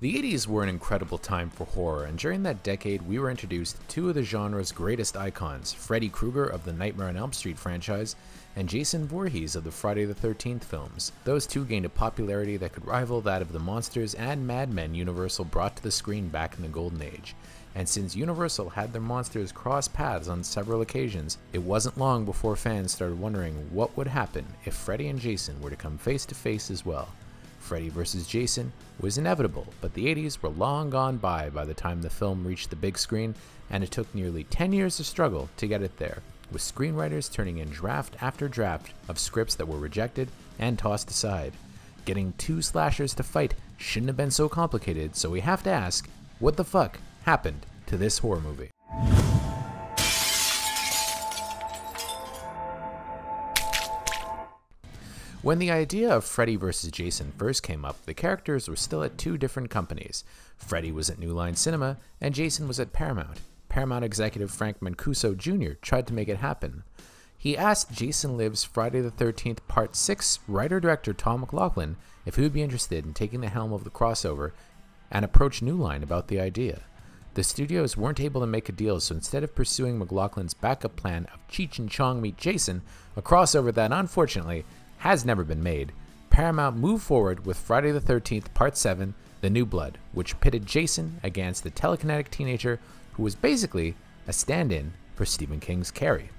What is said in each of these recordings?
The 80s were an incredible time for horror, and during that decade we were introduced to two of the genre's greatest icons, Freddy Krueger of the Nightmare on Elm Street franchise and Jason Voorhees of the Friday the 13th films. Those two gained a popularity that could rival that of the monsters and Mad Men Universal brought to the screen back in the Golden Age. And since Universal had their monsters cross paths on several occasions, it wasn't long before fans started wondering what would happen if Freddy and Jason were to come face to face as well. Freddy vs. Jason was inevitable, but the 80s were long gone by the time the film reached the big screen, and it took nearly 10 years of struggle to get it there, with screenwriters turning in draft after draft of scripts that were rejected and tossed aside. Getting two slashers to fight shouldn't have been so complicated, so we have to ask, what the fuck happened to this horror movie? When the idea of Freddy vs. Jason first came up, the characters were still at two different companies. Freddy was at New Line Cinema, and Jason was at Paramount. Paramount executive Frank Mancuso Jr. tried to make it happen. He asked Jason Live's Friday the 13th Part 6 writer-director Tom McLaughlin if he would be interested in taking the helm of the crossover, and approached New Line about the idea. The studios weren't able to make a deal, so instead of pursuing McLaughlin's backup plan of Cheech and Chong meet Jason, a crossover that unfortunately has never been made, Paramount moved forward with Friday the 13th Part 7, The New Blood, which pitted Jason against the telekinetic teenager who was basically a stand-in for Stephen King's Carrie.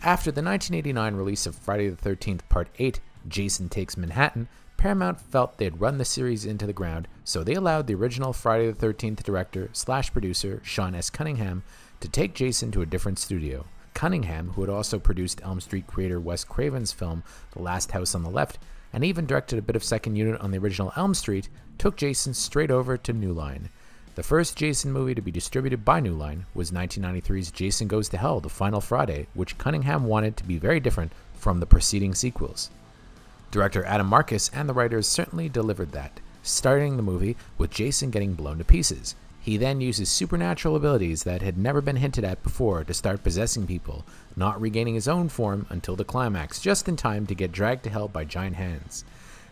After the 1989 release of Friday the 13th Part 8, Jason Takes Manhattan, Paramount felt they'd run the series into the ground, so they allowed the original Friday the 13th director/producer Sean S. Cunningham to take Jason to a different studio. Cunningham, who had also produced Elm Street creator Wes Craven's film The Last House on the Left, and even directed a bit of second unit on the original Elm Street, took Jason straight over to New Line. The first Jason movie to be distributed by New Line was 1993's Jason Goes to Hell: The Final Friday, which Cunningham wanted to be very different from the preceding sequels. Director Adam Marcus and the writers certainly delivered that, starting the movie with Jason getting blown to pieces. He then uses supernatural abilities that had never been hinted at before to start possessing people, not regaining his own form until the climax, just in time to get dragged to hell by giant hands.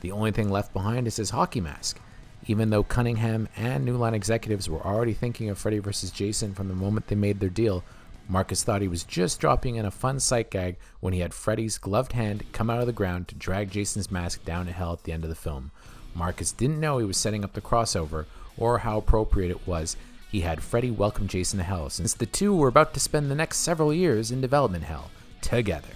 The only thing left behind is his hockey mask. Even though Cunningham and New Line executives were already thinking of Freddy vs. Jason from the moment they made their deal, Marcus thought he was just dropping in a fun sight gag when he had Freddy's gloved hand come out of the ground to drag Jason's mask down to hell at the end of the film. Marcus didn't know he was setting up the crossover, or how appropriate it was he had Freddy welcome Jason to hell, since the two were about to spend the next several years in development hell together.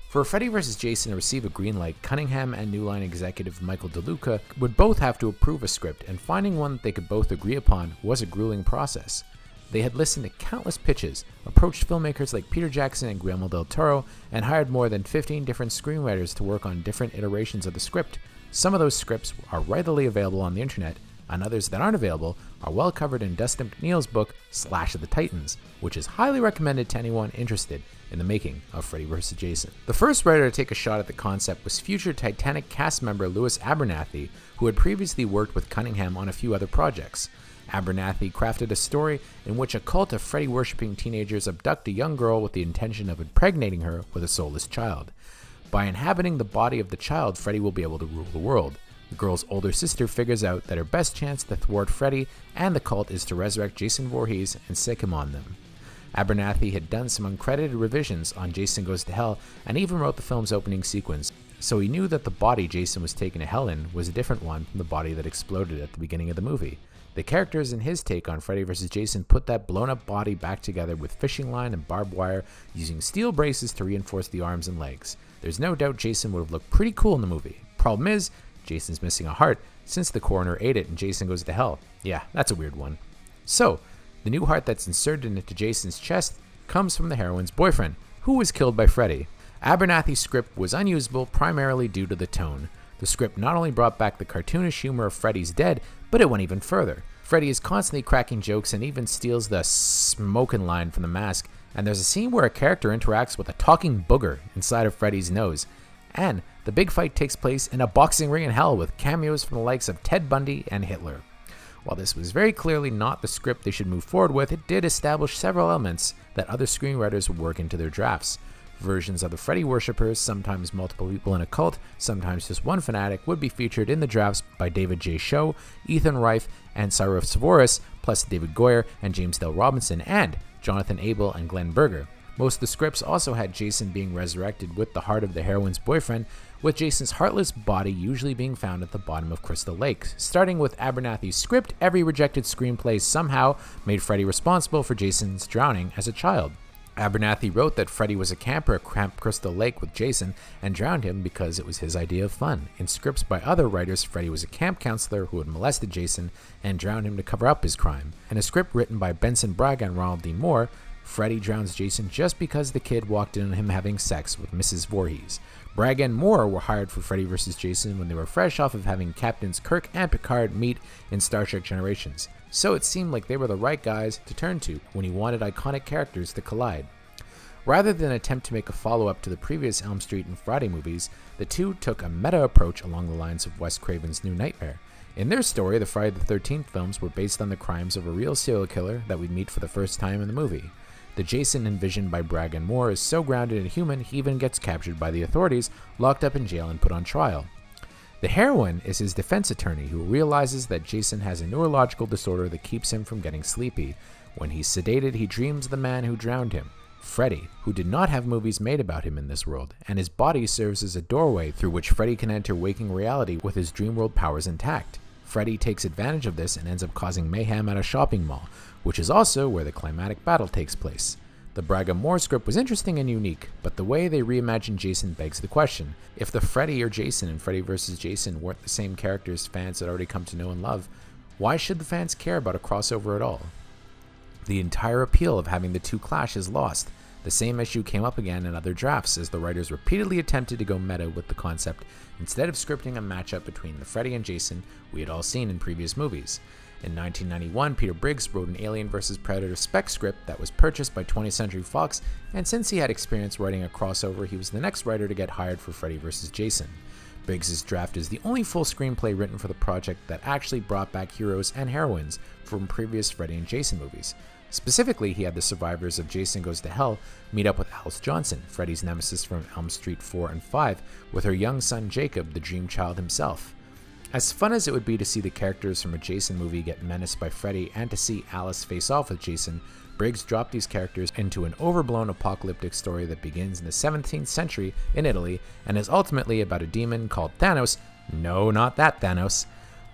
For Freddy vs. Jason to receive a green light, Cunningham and New Line executive Michael DeLuca would both have to approve a script, and finding one that they could both agree upon was a grueling process. They had listened to countless pitches, approached filmmakers like Peter Jackson and Guillermo del Toro, and hired more than 15 different screenwriters to work on different iterations of the script. Some of those scripts are readily available on the internet, and others that aren't available are well covered in Dustin McNeil's book Slash of the Titans, which is highly recommended to anyone interested in the making of Freddy vs. Jason. The first writer to take a shot at the concept was future Titanic cast member Louis Abernathy, who had previously worked with Cunningham on a few other projects. Abernathy crafted a story in which a cult of Freddy-worshipping teenagers abduct a young girl with the intention of impregnating her with a soulless child. By inhabiting the body of the child, Freddy will be able to rule the world. The girl's older sister figures out that her best chance to thwart Freddy and the cult is to resurrect Jason Voorhees and sick him on them. Abernathy had done some uncredited revisions on Jason Goes to Hell and even wrote the film's opening sequence, so he knew that the body Jason was taken to hell in was a different one from the body that exploded at the beginning of the movie. The characters in his take on Freddy vs. Jason put that blown-up body back together with fishing line and barbed wire, using steel braces to reinforce the arms and legs. There's no doubt Jason would have looked pretty cool in the movie. Problem is, Jason's missing a heart, since the coroner ate it and Jason goes to hell. Yeah, that's a weird one. So, the new heart that's inserted into Jason's chest comes from the heroine's boyfriend, who was killed by Freddy. Abernathy's script was unusable primarily due to the tone. The script not only brought back the cartoonish humor of Freddy's Dead, but it went even further. Freddy is constantly cracking jokes and even steals the smokin' line from the mask, and there's a scene where a character interacts with a talking booger inside of Freddy's nose. And the big fight takes place in a boxing ring in hell with cameos from the likes of Ted Bundy and Hitler. While this was very clearly not the script they should move forward with, it did establish several elements that other screenwriters would work into their drafts. Versions of the Freddy worshippers, sometimes multiple people in a cult, sometimes just one fanatic, would be featured in the drafts by David J. Sho, Ethan Reif, and Cyrus Voris, plus David Goyer and James Dale Robinson, and Jonathan Abel and Glenn Berger. Most of the scripts also had Jason being resurrected with the heart of the heroine's boyfriend, with Jason's heartless body usually being found at the bottom of Crystal Lake. Starting with Abernathy's script, every rejected screenplay somehow made Freddy responsible for Jason's drowning as a child. Abernathy wrote that Freddy was a camper at Camp Crystal Lake with Jason and drowned him because it was his idea of fun. In scripts by other writers, Freddy was a camp counselor who had molested Jason and drowned him to cover up his crime. In a script written by Benson Braga and Ronald D. Moore, Freddy drowns Jason just because the kid walked in on him having sex with Mrs. Voorhees. Braga and Moore were hired for Freddy vs. Jason when they were fresh off of having Captains Kirk and Picard meet in Star Trek Generations, so it seemed like they were the right guys to turn to when he wanted iconic characters to collide. Rather than attempt to make a follow-up to the previous Elm Street and Friday movies, the two took a meta approach along the lines of Wes Craven's New Nightmare. In their story, the Friday the 13th films were based on the crimes of a real serial killer that we'd meet for the first time in the movie. The Jason envisioned by Braga and Moore is so grounded and human he even gets captured by the authorities, locked up in jail, and put on trial. The heroine is his defense attorney who realizes that Jason has a neurological disorder that keeps him from getting sleepy. When he's sedated, he dreams of the man who drowned him, Freddy, who did not have movies made about him in this world, and his body serves as a doorway through which Freddy can enter waking reality with his dream world powers intact. Freddy takes advantage of this and ends up causing mayhem at a shopping mall, which is also where the climatic battle takes place. The Braga Moore script was interesting and unique, but the way they reimagined Jason begs the question. If the Freddy or Jason in Freddy vs. Jason weren't the same characters fans had already come to know and love, why should the fans care about a crossover at all? The entire appeal of having the two clash is lost. The same issue came up again in other drafts as the writers repeatedly attempted to go meta with the concept instead of scripting a matchup between the Freddy and Jason we had all seen in previous movies. In 1991, Peter Briggs wrote an Alien vs. Predator spec script that was purchased by 20th Century Fox, and since he had experience writing a crossover, he was the next writer to get hired for Freddy vs. Jason. Briggs' draft is the only full screenplay written for the project that actually brought back heroes and heroines from previous Freddy and Jason movies. Specifically, he had the survivors of Jason Goes to Hell meet up with Alice Johnson, Freddy's nemesis from Elm Street 4 and 5, with her young son Jacob, the dream child himself. As fun as it would be to see the characters from a Jason movie get menaced by Freddy and to see Alice face off with Jason, Briggs dropped these characters into an overblown apocalyptic story that begins in the 17th century in Italy and is ultimately about a demon called Thanos, no, not that Thanos,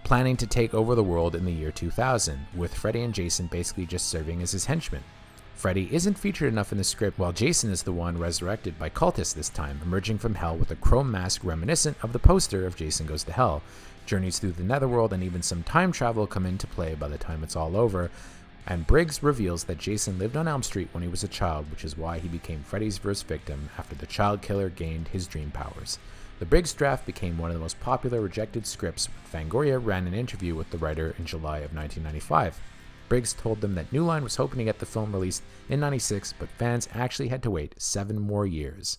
planning to take over the world in the year 2000, with Freddy and Jason basically just serving as his henchmen. Freddy isn't featured enough in the script, while Jason is the one resurrected by cultists this time, emerging from hell with a chrome mask reminiscent of the poster of Jason Goes to Hell. Journeys through the netherworld and even some time travel come into play by the time it's all over, and Briggs reveals that Jason lived on Elm Street when he was a child, which is why he became Freddy's first victim after the child killer gained his dream powers. The Briggs draft became one of the most popular rejected scripts when Fangoria ran an interview with the writer in July of 1995. Briggs told them that New Line was hoping to get the film released in '96, but fans actually had to wait 7 more years.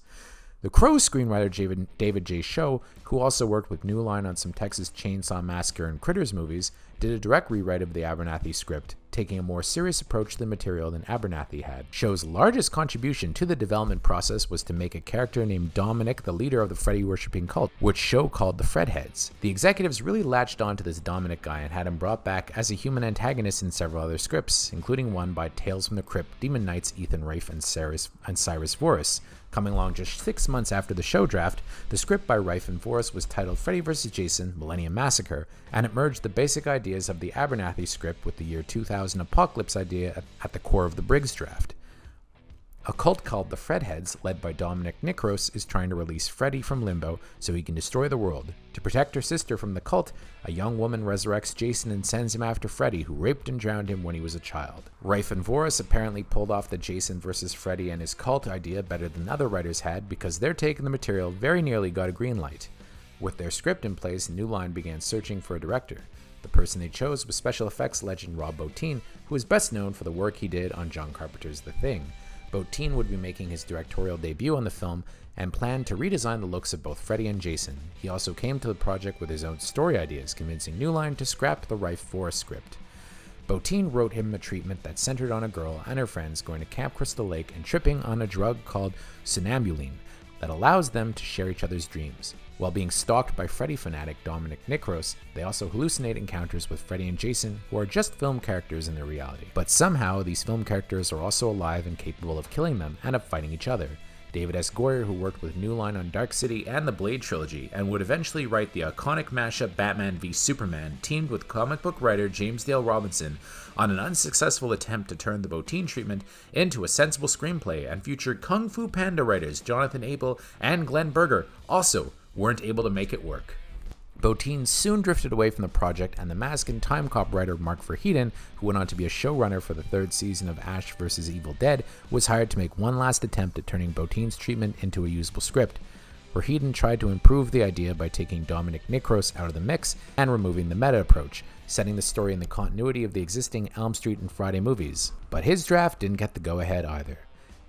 The Crow screenwriter David J. Sho, who also worked with New Line on some Texas Chainsaw Massacre and Critters movies, did a direct rewrite of the Abernathy script, taking a more serious approach to the material than Abernathy had. Sho's largest contribution to the development process was to make a character named Dominic the leader of the Freddy-worshipping cult, which Sho called the Fredheads. The executives really latched onto this Dominic guy and had him brought back as a human antagonist in several other scripts, including one by Tales from the Crypt Demon Knights Ethan Raife and Cyrus Voris. Coming along just 6 months after the Sho draft, the script by Raife and Voris was titled Freddy vs. Jason Millennium Massacre, and it merged the basic ideas of the Abernathy script with the year 2000 apocalypse idea at the core of the Briggs draft. A cult called the Fredheads, led by Dominic Nikros, is trying to release Freddy from limbo so he can destroy the world. To protect her sister from the cult, a young woman resurrects Jason and sends him after Freddy, who raped and drowned him when he was a child. Raife and Voris apparently pulled off the Jason vs. Freddy and his cult idea better than other writers had because their take on the material very nearly got a green light. With their script in place, New Line began searching for a director. The person they chose was special effects legend Rob Bottin, who is best known for the work he did on John Carpenter's The Thing. Bottin would be making his directorial debut on the film and planned to redesign the looks of both Freddy and Jason. He also came to the project with his own story ideas, convincing New Line to scrap the Raife Voris script. Bottin wrote him a treatment that centered on a girl and her friends going to Camp Crystal Lake and tripping on a drug called somnambuline that allows them to share each other's dreams. While being stalked by Freddy fanatic Dominic Nikros, they also hallucinate encounters with Freddy and Jason, who are just film characters in their reality. But somehow, these film characters are also alive and capable of killing them and of fighting each other. David S. Goyer, who worked with New Line on Dark City and the Blade trilogy, and would eventually write the iconic mashup Batman v Superman, teamed with comic book writer James Dale Robinson on an unsuccessful attempt to turn the Bottin treatment into a sensible screenplay, and future Kung Fu Panda writers Jonathan Abel and Glenn Berger also weren't able to make it work. Bottin soon drifted away from the project, and the Mask and Time Cop writer Mark Verheiden, who went on to be a showrunner for the third season of Ash vs. Evil Dead, was hired to make one last attempt at turning Bottin's treatment into a usable script. Verheiden tried to improve the idea by taking Dominic Nikros out of the mix and removing the meta approach, setting the story in the continuity of the existing Elm Street and Friday movies. But his draft didn't get the go-ahead either.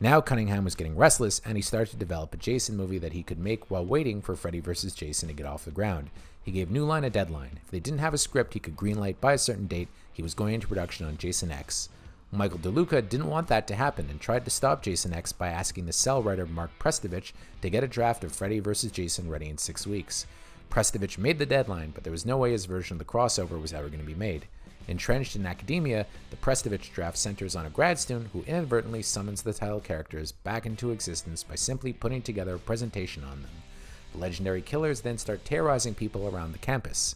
Now Cunningham was getting restless, and he started to develop a Jason movie that he could make while waiting for Freddy vs. Jason to get off the ground. He gave New Line a deadline. If they didn't have a script he could greenlight by a certain date, he was going into production on Jason X. Michael DeLuca didn't want that to happen and tried to stop Jason X by asking the Cell writer Mark Prestovich to get a draft of Freddy vs. Jason ready in 6 weeks. Prestovich made the deadline, but there was no way his version of the crossover was ever going to be made. Entrenched in academia, the Prestovich draft centers on a grad student who inadvertently summons the title characters back into existence by simply putting together a presentation on them. The legendary killers then start terrorizing people around the campus.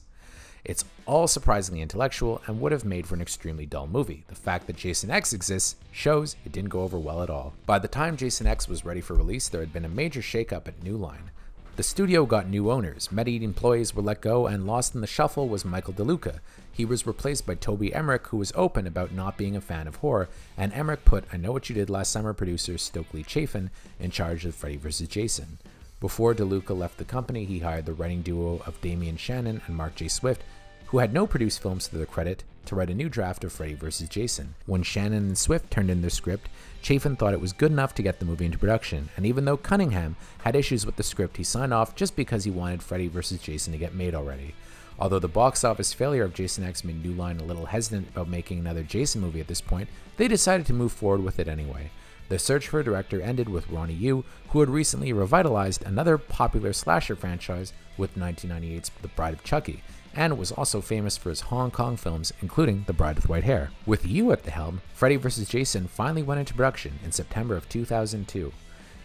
It's all surprisingly intellectual and would have made for an extremely dull movie. The fact that Jason X exists shows it didn't go over well at all. By the time Jason X was ready for release, there had been a major shakeup at New Line. The studio got new owners, many employees were let go, and lost in the shuffle was Michael DeLuca. He was replaced by Toby Emmerich, who was open about not being a fan of horror, and Emmerich put I Know What You Did Last Summer producer Stokely Chafin in charge of Freddy vs. Jason. Before DeLuca left the company, he hired the writing duo of Damian Shannon and Mark J. Swift, who had no produced films to their credit, to write a new draft of Freddy vs. Jason. When Shannon and Swift turned in their script, Chafin thought it was good enough to get the movie into production, and even though Cunningham had issues with the script, he signed off just because he wanted Freddy vs. Jason to get made already. Although the box office failure of Jason X made New Line a little hesitant about making another Jason movie at this point, they decided to move forward with it anyway. The search for a director ended with Ronnie Yu, who had recently revitalized another popular slasher franchise with 1998's The Bride of Chucky, and was also famous for his Hong Kong films, including The Bride with White Hair. With Yu at the helm, Freddy vs. Jason finally went into production in September of 2002.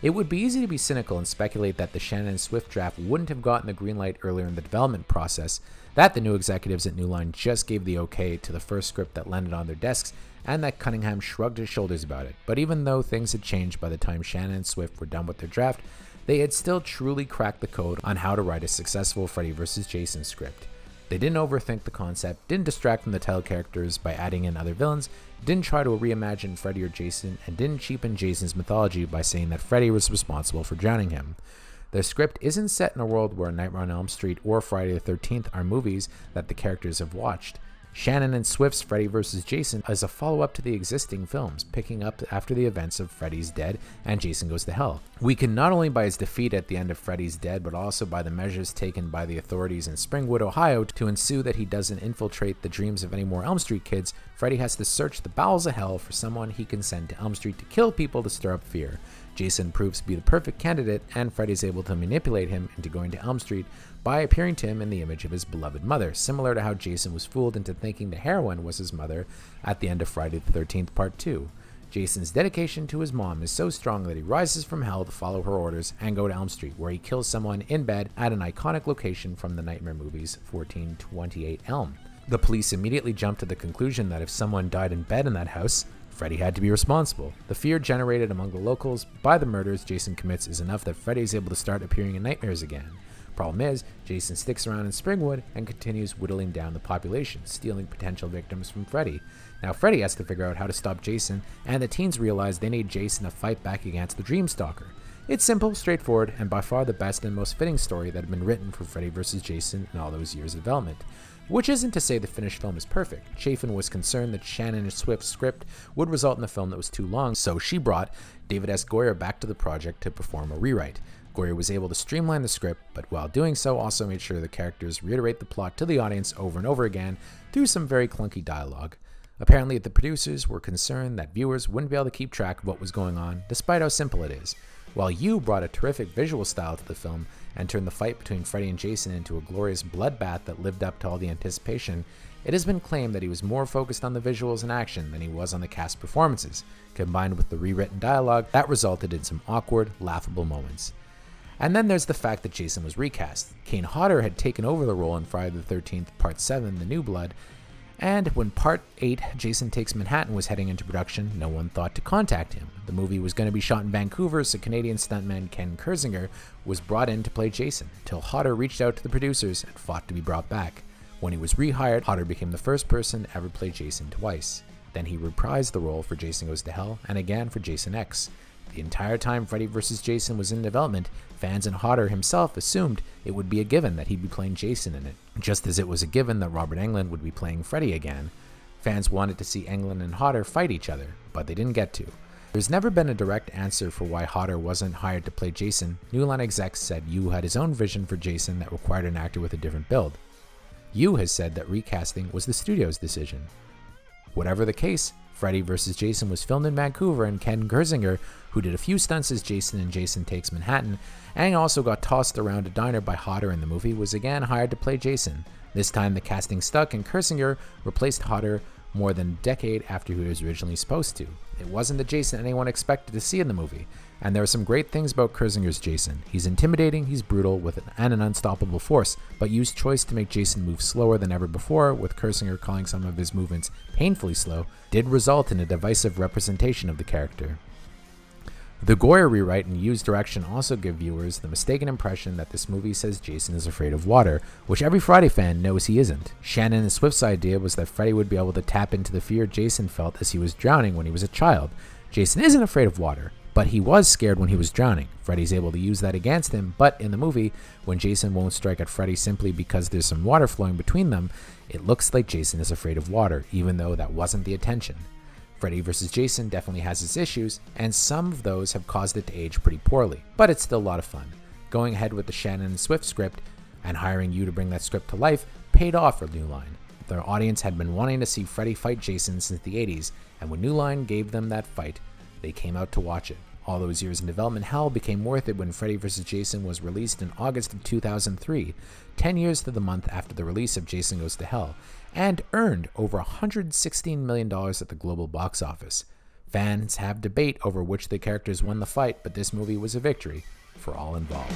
It would be easy to be cynical and speculate that the Shannon and Swift draft wouldn't have gotten the green light earlier in the development process, that the new executives at New Line just gave the okay to the first script that landed on their desks, and that Cunningham shrugged his shoulders about it. But even though things had changed by the time Shannon and Swift were done with their draft, they had still truly cracked the code on how to write a successful Freddy vs. Jason script. They didn't overthink the concept, didn't distract from the title characters by adding in other villains, didn't try to reimagine Freddy or Jason, and didn't cheapen Jason's mythology by saying that Freddy was responsible for drowning him. Their script isn't set in a world where Nightmare on Elm Street or Friday the 13th are movies that the characters have watched. Shannon and Swift's Freddy vs. Jason is a follow-up to the existing films, picking up after the events of Freddy's Dead and Jason Goes to Hell. Weakened not only by his defeat at the end of Freddy's Dead, but also by the measures taken by the authorities in Springwood, Ohio to ensue that he doesn't infiltrate the dreams of any more Elm Street kids, Freddy has to search the bowels of hell for someone he can send to Elm Street to kill people to stir up fear. Jason proves to be the perfect candidate, and Freddy is able to manipulate him into going to Elm Street by appearing to him in the image of his beloved mother, similar to how Jason was fooled into thinking the heroine was his mother at the end of Friday the 13th Part 2. Jason's dedication to his mom is so strong that he rises from hell to follow her orders and go to Elm Street, where he kills someone in bed at an iconic location from the Nightmare movies, 1428 Elm. The police immediately jump to the conclusion that if someone died in bed in that house, Freddy had to be responsible. The fear generated among the locals by the murders Jason commits is enough that Freddy is able to start appearing in nightmares again. Problem is, Jason sticks around in Springwood and continues whittling down the population, stealing potential victims from Freddy. Now Freddy has to figure out how to stop Jason, and the teens realize they need Jason to fight back against the Dreamstalker. It's simple, straightforward, and by far the best and most fitting story that had been written for Freddy vs. Jason in all those years of development. Which isn't to say the finished film is perfect. Chafin was concerned that Shannon and Swift's script would result in a film that was too long, so she brought David S. Goyer back to the project to perform a rewrite. Goyer was able to streamline the script, but while doing so also made sure the characters reiterate the plot to the audience over and over again through some very clunky dialogue. Apparently, the producers were concerned that viewers wouldn't be able to keep track of what was going on, despite how simple it is. While Yu brought a terrific visual style to the film and turned the fight between Freddy and Jason into a glorious bloodbath that lived up to all the anticipation, it has been claimed that he was more focused on the visuals and action than he was on the cast performances, combined with the rewritten dialogue that resulted in some awkward, laughable moments. And then there's the fact that Jason was recast. Kane Hodder had taken over the role in Friday the 13th, Part 7, The New Blood, and when Part 8, Jason Takes Manhattan was heading into production, no one thought to contact him. The movie was going to be shot in Vancouver, so Canadian stuntman Ken Kirzinger was brought in to play Jason, until Hodder reached out to the producers and fought to be brought back. When he was rehired, Hodder became the first person to ever play Jason twice. Then he reprised the role for Jason Goes to Hell, and again for Jason X. The entire time Freddy vs. Jason was in development, fans and Hodder himself assumed it would be a given that he'd be playing Jason in it, just as it was a given that Robert Englund would be playing Freddy again. Fans wanted to see Englund and Hodder fight each other, but they didn't get to. There's never been a direct answer for why Hodder wasn't hired to play Jason. New Line execs said Yu had his own vision for Jason that required an actor with a different build. Yu has said that recasting was the studio's decision. Whatever the case, Freddy vs. Jason was filmed in Vancouver, and Ken Kirzinger, who did a few stunts as Jason in Jason Takes Manhattan, and also got tossed around a diner by Hodder in the movie, was again hired to play Jason. This time the casting stuck, and Kirzinger replaced Hodder more than a decade after he was originally supposed to. It wasn't the Jason anyone expected to see in the movie, and there are some great things about Kirzinger's Jason. He's intimidating, he's brutal, and an unstoppable force, but Yu's choice to make Jason move slower than ever before, with Kirzinger calling some of his movements painfully slow, did result in a divisive representation of the character. The Goyer rewrite and Yu's direction also give viewers the mistaken impression that this movie says Jason is afraid of water, which every Friday fan knows he isn't. Shannon and Swift's idea was that Freddy would be able to tap into the fear Jason felt as he was drowning when he was a child. Jason isn't afraid of water, but he was scared when he was drowning. Freddy's able to use that against him, but in the movie, when Jason won't strike at Freddy simply because there's some water flowing between them, it looks like Jason is afraid of water, even though that wasn't the intention. Freddy vs. Jason definitely has its issues, and some of those have caused it to age pretty poorly, but it's still a lot of fun. Going ahead with the Shannon and Swift script and hiring Yu to bring that script to life paid off for New Line. Their audience had been wanting to see Freddy fight Jason since the 80s, and when New Line gave them that fight, they came out to watch it. All those years in development hell became worth it when Freddy vs. Jason was released in August of 2003, 10 years to the month after the release of Jason Goes to Hell, and earned over $116 million at the global box office. Fans have debate over which of the characters won the fight, but this movie was a victory for all involved.